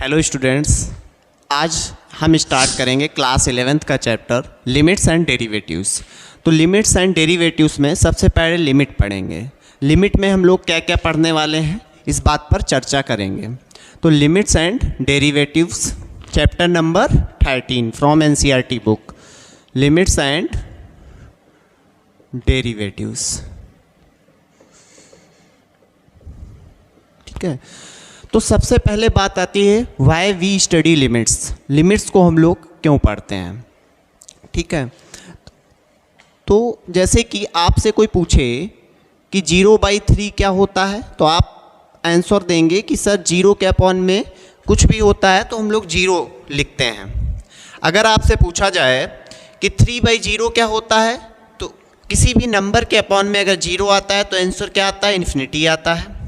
Hello students, आज हम start करेंगे क्लास 11th का चैप्टर लिमिट्स एंड डेरिवेटिव्स। तो लिमिट्स एंड डेरिवेटिव्स में सबसे पहले लिमिट पढ़ेंगे। लिमिट में हम लोग क्या क्या पढ़ने वाले हैं इस बात पर चर्चा करेंगे। तो limits and derivatives chapter number 13 from NCERT book, limits and derivatives. ठीक है, तो सबसे पहले बात आती है why we study limits. Limits को हम लोग क्यों पढ़ते हैं। ठीक है, तो जैसे कि आपसे कोई पूछे कि 0/3 क्या होता है, तो आप आंसर देंगे कि सर 0 के अपॉन में कुछ भी होता है तो हम लोग 0 लिखते हैं। अगर आपसे पूछा जाए कि 3/0 क्या होता है, तो किसी भी नंबर के अपॉन में अगर 0 आता है तो आंसर क्या आता है, इन्फिनिटी आता है।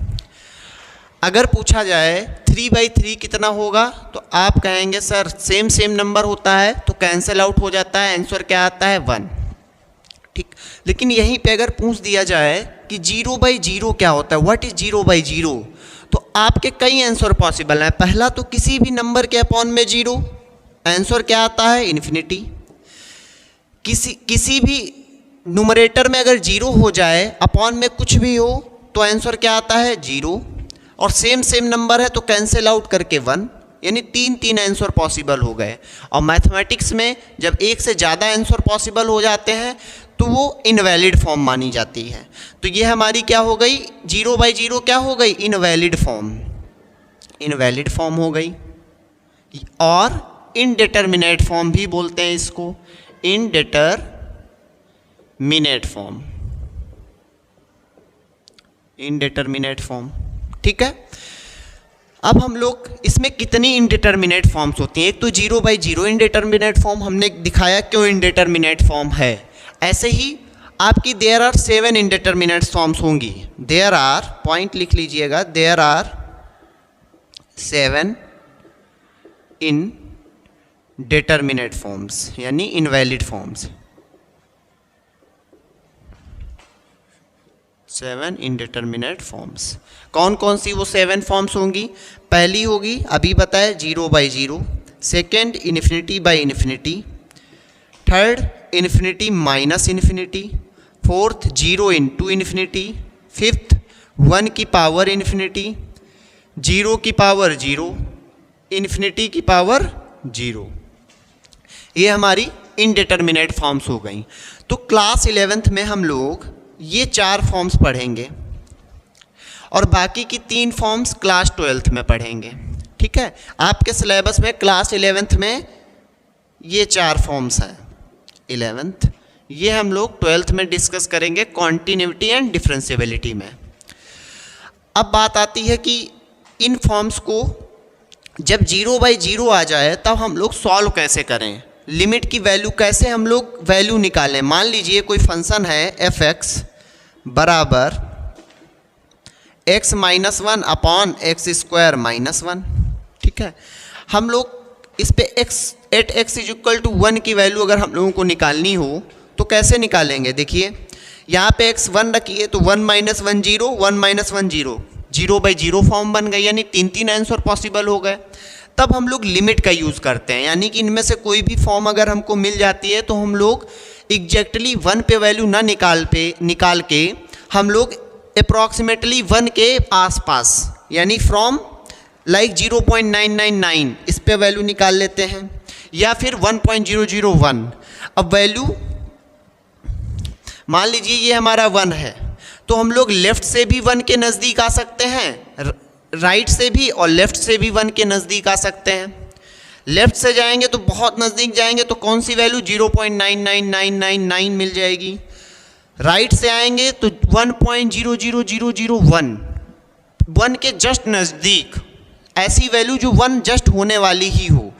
अगर पूछा जाए 3/3 कितना होगा, तो आप कहेंगे सर सेम नंबर होता है तो कैंसिल आउट हो जाता है, आंसर क्या आता है 1। ठीक, लेकिन यहीं पे अगर पूछ दिया जाए कि 0/0 क्या होता है, व्हाट इज 0/0, तो आपके कई आंसर पॉसिबल हैं। पहला तो किसी भी नंबर के अपॉन में 0, आंसर क्या आता है, इन्फिनिटी। किसी भी न्यूमरेटर में अगर 0 हो जाए, अपॉन में कुछ भी हो, तो आंसर क्या आता है 0। और सेम नंबर है तो कैंसिल आउट करके 1, यानी तीन आंसर पॉसिबल हो गए। और मैथमेटिक्स में जब एक से ज़्यादा आंसर पॉसिबल हो जाते हैं तो वो इनवैलिड फॉर्म मानी जाती है। तो ये हमारी क्या हो गई, 0/0 क्या हो गई, इनवैलिड फॉर्म हो गई। और इनडिटरमिनेट फॉर्म भी बोलते हैं इसको, इनडिटरमिनेट फॉर्म। ठीक है, अब हम लोग इसमें कितनी इनडिटरमिनेट फॉर्म्स होती हैं। एक तो 0/0 इनडिटरमिनेट फॉर्म हमने दिखाया क्यों इनडिटरमिनेट फॉर्म है। ऐसे ही आपकी देयर आर 7 इनडिटरमिनेट फॉर्म्स होंगी। देयर आर, पॉइंट लिख लीजिएगा, देयर आर 7 इनडिटरमिनेट फॉर्म्स यानी इनवैलिड फॉर्म्स। 7 indeterminate forms. कौन कौन सी वो 7 फॉर्म्स होंगी। पहली होगी अभी बताया 0/0, second infinity infinity, third infinity minus infinity, fourth 0 into infinity, fifth 1 की पावर इन्फिनिटी, 0 की पावर 0, इन्फिनिटी की पावर 0। ये हमारी इनडिटरमिनेट फॉर्म्स हो गई। तो क्लास 11th में हम लोग ये 4 फॉर्म्स पढ़ेंगे और बाकी की 3 फॉर्म्स क्लास 12th में पढ़ेंगे। ठीक है, आपके सिलेबस में क्लास 11th में ये 4 फॉर्म्स हैं। 11th ये हम लोग 12th में डिस्कस करेंगे कॉन्टिन्यूटी एंड डिफरेंशिएबिलिटी में। अब बात आती है कि इन फॉर्म्स को जब 0/0 आ जाए तब हम लोग सॉल्व कैसे करें, लिमिट की वैल्यू कैसे हम लोग वैल्यू निकालें। मान लीजिए कोई फंक्शन है f(x) बराबर x - 1 अपॉन x² - 1। ठीक है, हम लोग इस पे x = 1 की वैल्यू अगर हम लोगों को निकालनी हो तो कैसे निकालेंगे। देखिए यहाँ पे x 1 रखिए तो 1 - 1 0, 1 - 1 0, 0/0 फॉर्म बन गए, यानी 3 आंसर पॉसिबल हो गए। तब हम लोग लिमिट का यूज़ करते हैं, यानी कि इनमें से कोई भी फॉर्म अगर हमको मिल जाती है तो हम लोग एग्जैक्टली 1 पे वैल्यू ना निकाल के हम लोग अप्रॉक्सीमेटली 1 के आसपास, यानी फ्रॉम लाइक 0.999 इस पे वैल्यू निकाल लेते हैं, या फिर 1.001। अब वैल्यू मान लीजिए ये हमारा 1 है, तो हम लोग लेफ़्ट से भी 1 के नज़दीक आ सकते हैं, राइट से भी और लेफ़्ट से भी 1 के नज़दीक आ सकते हैं। लेफ़्ट से जाएंगे तो बहुत नज़दीक जाएंगे तो कौन सी वैल्यू 0.99999 मिल जाएगी। राइट से आएंगे तो 1.00001, 1 के जस्ट नज़दीक, ऐसी वैल्यू जो 1 जस्ट होने वाली ही हो।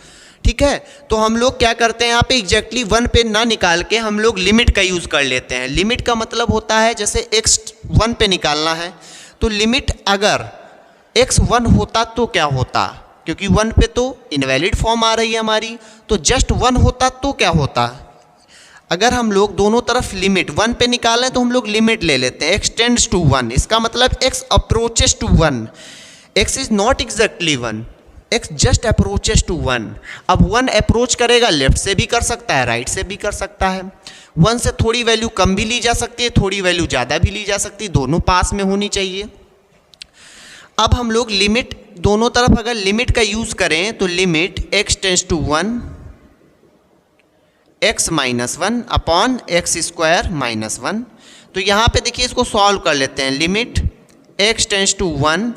ठीक है, तो हम लोग क्या करते हैं, यहाँ पे एग्जैक्टली 1 पे ना निकाल के हम लोग लिमिट का यूज़ कर लेते हैं। लिमिट का मतलब होता है जैसे x 1 पे निकालना है तो लिमिट अगर x 1 होता तो क्या होता, क्योंकि 1 पे तो इनवैलिड फॉर्म आ रही है हमारी, तो जस्ट 1 होता तो क्या होता। अगर हम लोग दोनों तरफ लिमिट 1 पे निकालें तो हम लोग लिमिट ले लेते हैं x टेंड्स टू 1, इसका मतलब x approaches to 1, x is not exactly 1, x just approaches to 1। अब 1 अप्रोच करेगा, लेफ्ट से भी कर सकता है, राइट से भी कर सकता है। 1 से थोड़ी वैल्यू कम भी ली जा सकती है, थोड़ी वैल्यू ज़्यादा भी ली जा सकती है, दोनों पास में होनी चाहिए। अब हम लोग लिमिट दोनों तरफ अगर लिमिट का यूज़ करें तो limit x tends to 1 x minus 1 upon x square minus 1। तो यहाँ पे देखिए इसको सॉल्व कर लेते हैं। Limit x tends to 1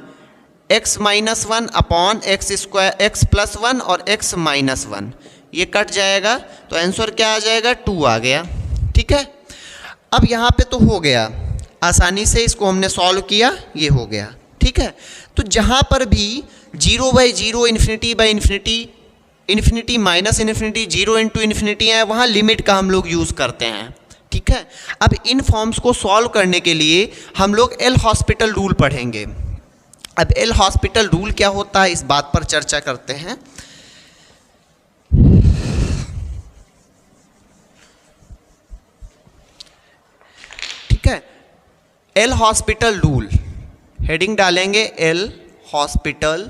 x minus 1 upon x square x plus 1 और x माइनस 1, ये कट जाएगा तो आंसर क्या आ जाएगा 2 आ गया। ठीक है, अब यहाँ पे तो हो गया, आसानी से इसको हमने सॉल्व किया, ये हो गया। ठीक है, तो जहाँ पर भी 0/0 infinity by infinity, infinity minus infinity, 0 into infinity है, वहाँ लिमिट का हम लोग यूज़ करते हैं। ठीक है, अब इन फॉर्म्स को सॉल्व करने के लिए हम लोग एल हॉस्पिटल रूल पढ़ेंगे। अब एल हॉस्पिटल रूल क्या होता है, इस बात पर चर्चा करते हैं। ठीक है, एल हॉस्पिटल रूल, हेडिंग डालेंगे एल हॉस्पिटल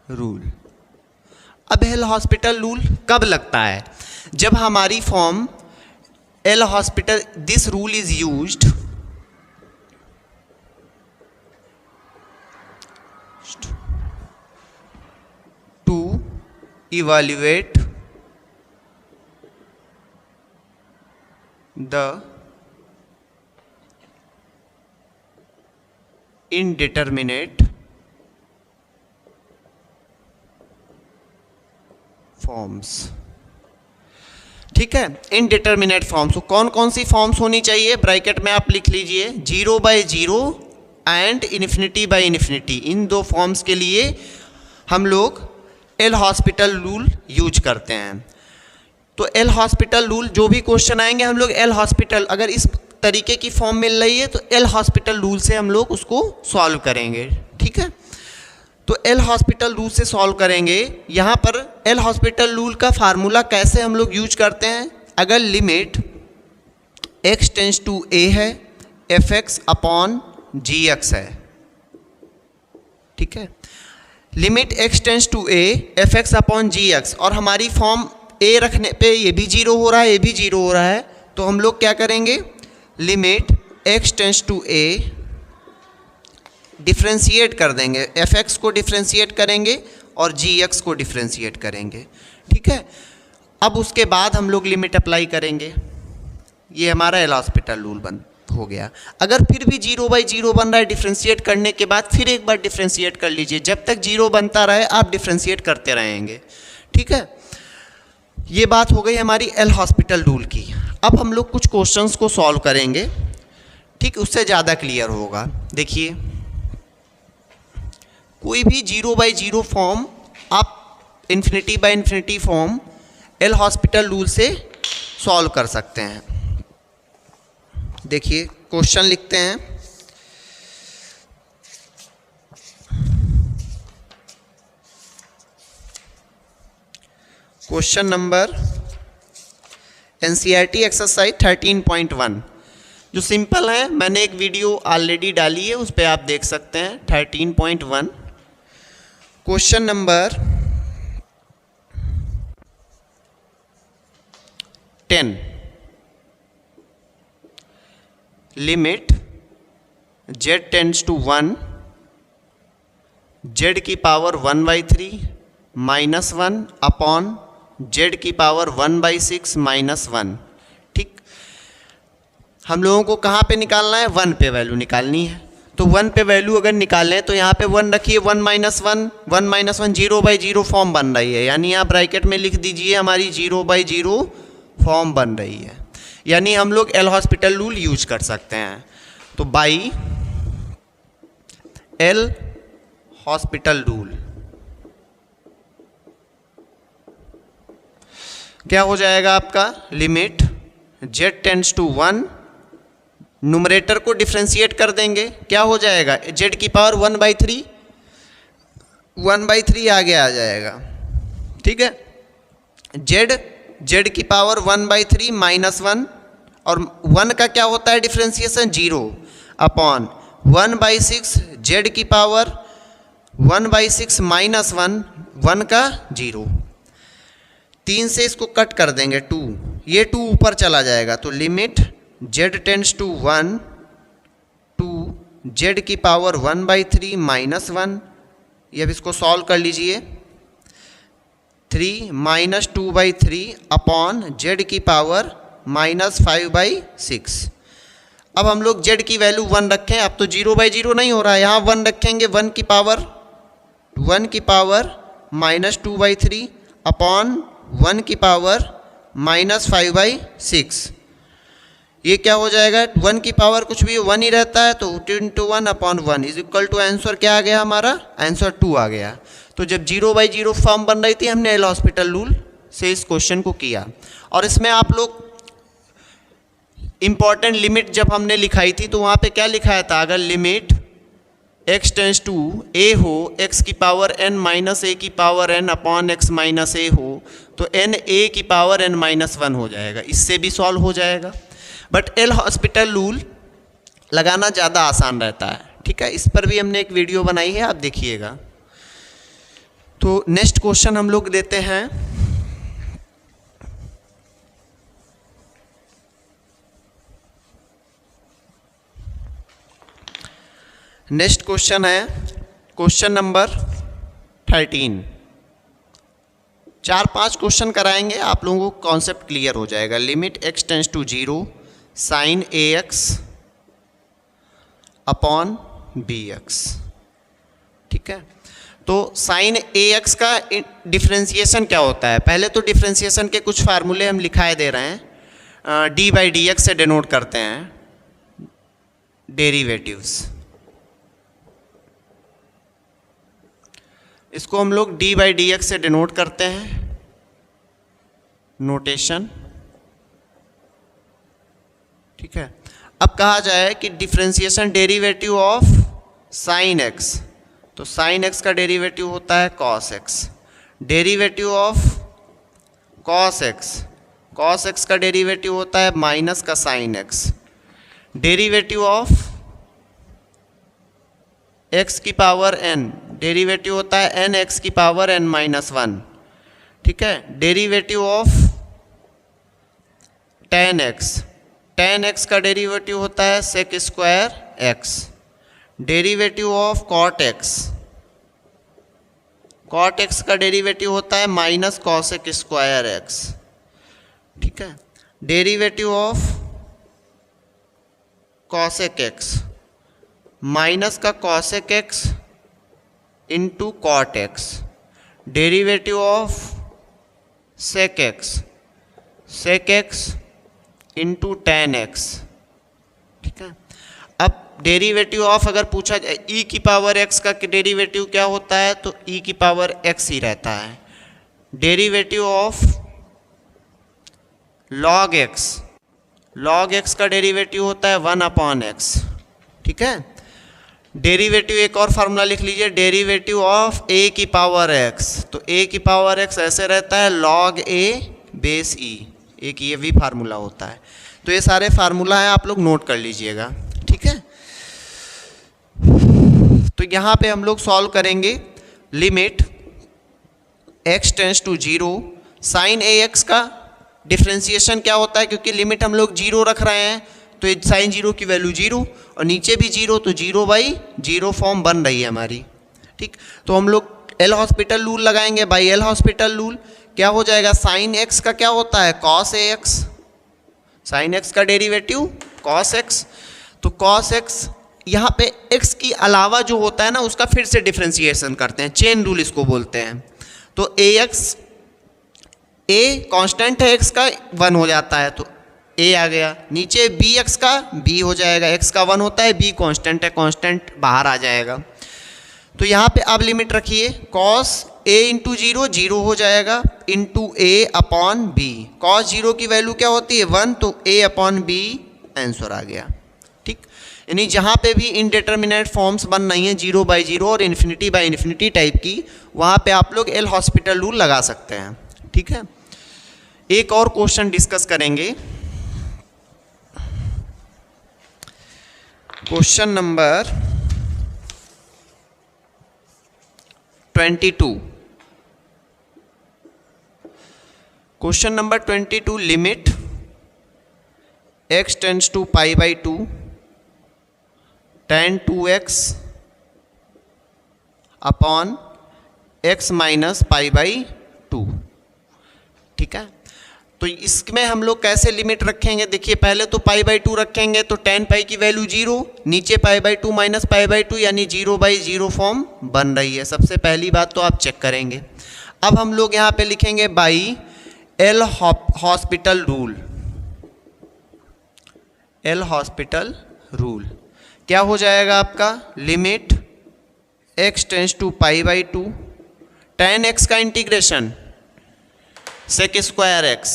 रूल। अब एल हॉस्पिटल रूल कब लगता है, जब हमारी form L Hospital, this rule is used to evaluate the indeterminate forms. ठीक है, इनडिटर्मिनेट फॉर्म्स, कौन कौन सी फॉर्म्स होनी चाहिए, ब्रैकेट में आप लिख लीजिए 0/0 एंड इन्फिनिटी बाई इन्फिनिटी। इन दो फॉर्म्स के लिए हम लोग एल हॉस्पिटल रूल यूज करते हैं। तो एल हॉस्पिटल रूल, जो भी क्वेश्चन आएंगे हम लोग एल हॉस्पिटल, अगर इस तरीके की फॉर्म मिल रही है तो एल हॉस्पिटल रूल से हम लोग उसको सॉल्व करेंगे। ठीक है, तो एल हॉस्पिटल रूल से सॉल्व करेंगे। यहाँ पर एल हॉस्पिटल रूल का फार्मूला कैसे हम लोग यूज करते हैं, अगर limit x tends to a है fx अपॉन gx है। ठीक है, limit x tends to a fx upon gx, और हमारी फॉर्म a रखने पे ये भी 0 हो रहा है, ये भी 0 हो रहा है, तो हम लोग क्या करेंगे, limit x tends to a differentiate कर देंगे, fx को डिफ्रेंशिएट करेंगे और gx को डिफ्रेंशिएट करेंगे। ठीक है, अब उसके बाद हम लोग लिमिट अप्लाई करेंगे। ये हमारा एल हॉस्पिटल रूल बन हो गया। अगर फिर भी 0/0 बन रहा है, डिफ्रेंशिएट करने के बाद फिर एक बार डिफ्रेंशिएट कर लीजिए, जब तक 0 बनता रहे आप डिफ्रेंशिएट करते रहेंगे। ठीक है, ये बात हो गई हमारी एल हॉस्पिटल रूल की। अब हम लोग कुछ क्वेश्चंस को सॉल्व करेंगे, ठीक, उससे ज़्यादा क्लियर होगा। देखिए, कोई भी 0/0 फॉर्म आप infinity by infinity form L Hospital rule से सॉल्व कर सकते हैं। देखिए क्वेश्चन लिखते हैं, क्वेश्चन नंबर NCERT एक्सरसाइज 13.1, जो सिंपल है, मैंने एक वीडियो ऑलरेडी डाली है, उस पर आप देख सकते हैं। 13.1 question number 10, limit z tends to 1 z की पावर 1/3 माइनस 1 अपॉन z की पावर 1/6 माइनस 1। ठीक, हम लोगों को कहाँ पे निकालना है, 1 पे वैल्यू निकालनी है। तो 1 पे वैल्यू अगर निकालें तो यहाँ पे 1 रखिए, 1 माइनस 1 0/0 फॉर्म बन रही है, यानी आप ब्रैकेट में लिख दीजिए हमारी 0/0 फॉर्म बन रही है, यानी हम लोग एल हॉस्पिटल रूल यूज कर सकते हैं। तो बाई एल हॉस्पिटल रूल क्या हो जाएगा आपका, limit z tends to 1, numerator को डिफ्रेंशिएट कर देंगे, क्या हो जाएगा, z की पावर 1/3 आगे आ जाएगा। ठीक है, z की पावर 1/3 माइनस 1, और 1 का क्या होता है डिफ्रेंशिएशन, 0 अपॉन 1/6 z की पावर 1/6 माइनस 1, 1 का 0, 3 से इसको कट कर देंगे 2, ये 2 ऊपर चला जाएगा, तो limit z tends to 1 to z की पावर 1/3 माइनस 1, ये अब इसको सॉल्व कर लीजिए, 3 माइनस 2/3 अपॉन z की पावर माइनस 5/6। अब हम लोग z की वैल्यू 1 रखें, अब तो 0/0 नहीं हो रहा है, यहाँ 1 रखेंगे, 1 की पावर माइनस 2/3 अपॉन 1 की पावर माइनस 5/6। ये क्या हो जाएगा, 1 की पावर कुछ भी 1 ही रहता है, तो 2 × 1 upon 1 is equal to answer क्या आ गया हमारा, आंसर 2 आ गया। तो जब 0/0 फॉर्म बन रही थी हमने एल हॉस्पिटल रूल से इस क्वेश्चन को किया। और इसमें आप लोग इंपॉर्टेंट लिमिट जब हमने लिखाई थी तो वहाँ पे क्या लिखाया था, अगर limit x tends to a हो, x की पावर n माइनस a की power n upon x minus a हो, तो n a की पावर n माइनस 1 हो जाएगा, इससे भी सॉल्व हो जाएगा। बट एल हॉस्पिटल रूल लगाना ज़्यादा आसान रहता है, ठीक है, इस पर भी हमने एक वीडियो बनाई है, आप देखिएगा। तो नेक्स्ट क्वेश्चन हम लोग देते हैं, नेक्स्ट क्वेश्चन है क्वेश्चन नंबर 13। 4-5 क्वेश्चन कराएंगे, आप लोगों को कॉन्सेप्ट क्लियर हो जाएगा। Limit x tends to 0 sine ax upon bx, ठीक है। तो साइन ax का डिफ्रेंसिएशन क्या होता है, पहले तो डिफ्रेंसिएशन के कुछ फार्मूले हम लिखाए दे रहे हैं, d/dx से डिनोट करते हैं डेरिवेटिव्स, इसको हम लोग d/dx से डिनोट करते हैं, नोटेशन, ठीक है। अब कहा जाए कि differentiation derivative of sine x, तो साइन x का डेरिवेटिव होता है cos x, derivative of cos x का डेरिवेटिव होता है माइनस का sine x, derivative of x की पावर n, डेरिवेटिव होता है n x की पावर n माइनस 1, ठीक है। डेरिवेटिव ऑफ tan x का डेरिवेटिव होता है sec square x, derivative of cot x का डेरिवेटिव होता है माइनस cosec स्क्वायर x, ठीक है। Derivative of cosec x minus का cosec x into cot x, derivative of sec x into tan x, ठीक है। अब डेरिवेटिव ऑफ अगर पूछा जाए e की पावर x का डेरिवेटिव क्या होता है, तो e की पावर x ही रहता है। डेरिवेटिव ऑफ log x का डेरिवेटिव होता है 1/x, ठीक है। डेरिवेटिव एक और फार्मूला लिख लीजिए, डेरिवेटिव ऑफ a की पावर x, तो a की पावर x ऐसे रहता है log a बेस e, एक ये भी फार्मूला होता है। तो ये सारे फार्मूला है, आप लोग नोट कर लीजिएगा, ठीक है। तो यहाँ पे हम लोग सॉल्व करेंगे limit x tends to 0 sine ax का डिफ्रेंसिएशन क्या होता है, क्योंकि लिमिट हम लोग 0 रख रहे हैं तो साइन 0 की वैल्यू 0 और नीचे भी 0, तो 0/0 फॉर्म बन रही है हमारी, ठीक। तो हम लोग एल हॉस्पिटल रूल लगाएंगे, बाई एल हॉस्पिटल रूल क्या हो जाएगा, साइन x का क्या होता है cos ax, साइन x का डेरिवेटिव cos x, तो cos x यहाँ पे x की अलावा जो होता है ना उसका फिर से डिफ्रेंसिएशन करते हैं, चेन रूल इसको बोलते हैं। तो ax, a कांस्टेंट है x का 1 हो जाता है, तो a आ गया, नीचे bx का b हो जाएगा, x का 1 होता है, b कांस्टेंट है, कांस्टेंट बाहर आ जाएगा। तो यहाँ पे आप लिमिट रखिए cos a इंटू 0 0 हो जाएगा into a upon b, cos 0 की वैल्यू क्या होती है 1, तो a अपॉन b आंसर आ गया, ठीक। यानी जहाँ पे भी इनडिटर्मिनेट फॉर्म्स बन रही हैं 0/0 और इन्फिनिटी टाइप की, वहाँ पे आप लोग एल हॉस्पिटल रूल लगा सकते हैं, ठीक है। एक और क्वेश्चन डिस्कस करेंगे, question number 22. Question number 22. Limit x tends to pi by 2 tan 2x upon x minus pi by 2. ठीक है, तो इसमें हम लोग कैसे लिमिट रखेंगे? देखिए, पहले तो पाई बाई 2 रखेंगे तो tan पाई की वैल्यू 0, नीचे पाई बाई 2 माइनस पाई बाई 2 यानी 0/0 फॉर्म बन रही है। सबसे पहली बात तो आप चेक करेंगे। अब हम लोग यहाँ पे लिखेंगे by L Hospital rule. L Hospital rule क्या हो जाएगा आपका? Limit x tends to pi by 2 tan x का इंटीग्रेशन सेक स्क्वायर एक्स,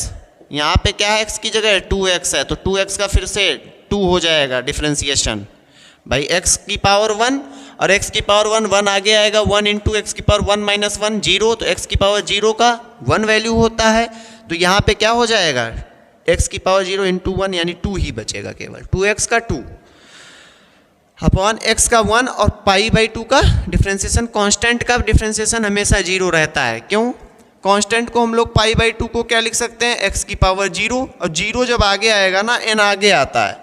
यहाँ पे क्या है x की जगह 2x है तो 2x का फिर से 2 हो जाएगा डिफ्रेंसिएशन भाई x की पावर 1 और x की पावर 1 1 आगे आएगा 1 इंटू एक्स की पावर 1 माइनस 1 0, तो x की पावर 0 का 1 वैल्यू होता है, तो यहाँ पे क्या हो जाएगा x की पावर 0 इंटू 1 यानी 2 ही बचेगा, केवल 2x का 2 अपॉन x का 1 और पाई बाई 2 का डिफ्रेंसिएशन। कांस्टेंट का डिफ्रेंसिएशन हमेशा 0 रहता है, क्यों? कांस्टेंट को हम लोग पाई बाई 2 को क्या लिख सकते हैं? x की पावर 0, और 0 जब आगे आएगा ना n आगे आता है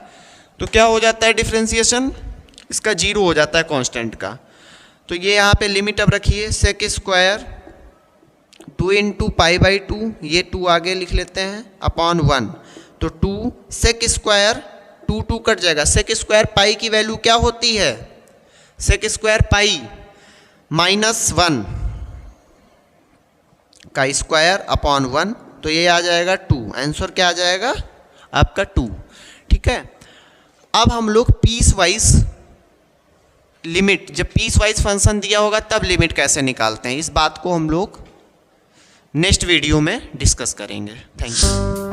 तो क्या हो जाता है डिफ्रेंसिएशन इसका 0 हो जाता है कांस्टेंट का। तो ये यहाँ पे लिमिट अब रखिए sec square 2 into pi by 2, ये 2 आगे लिख लेते हैं अपॉन 1, तो 2 सेक स्क्वायर 2 कट जाएगा। सेक स्क्वायर पाई की वैल्यू क्या होती है? सेक स्क्वायर पाई -1 का स्क्वायर अपॉन 1, तो ये आ जाएगा 2। आंसर क्या आ जाएगा आपका 2। ठीक है, अब हम लोग पीस वाइज लिमिट, जब पीस वाइज फंक्शन दिया होगा तब लिमिट कैसे निकालते हैं, इस बात को हम लोग नेक्स्ट वीडियो में डिस्कस करेंगे। Thank you.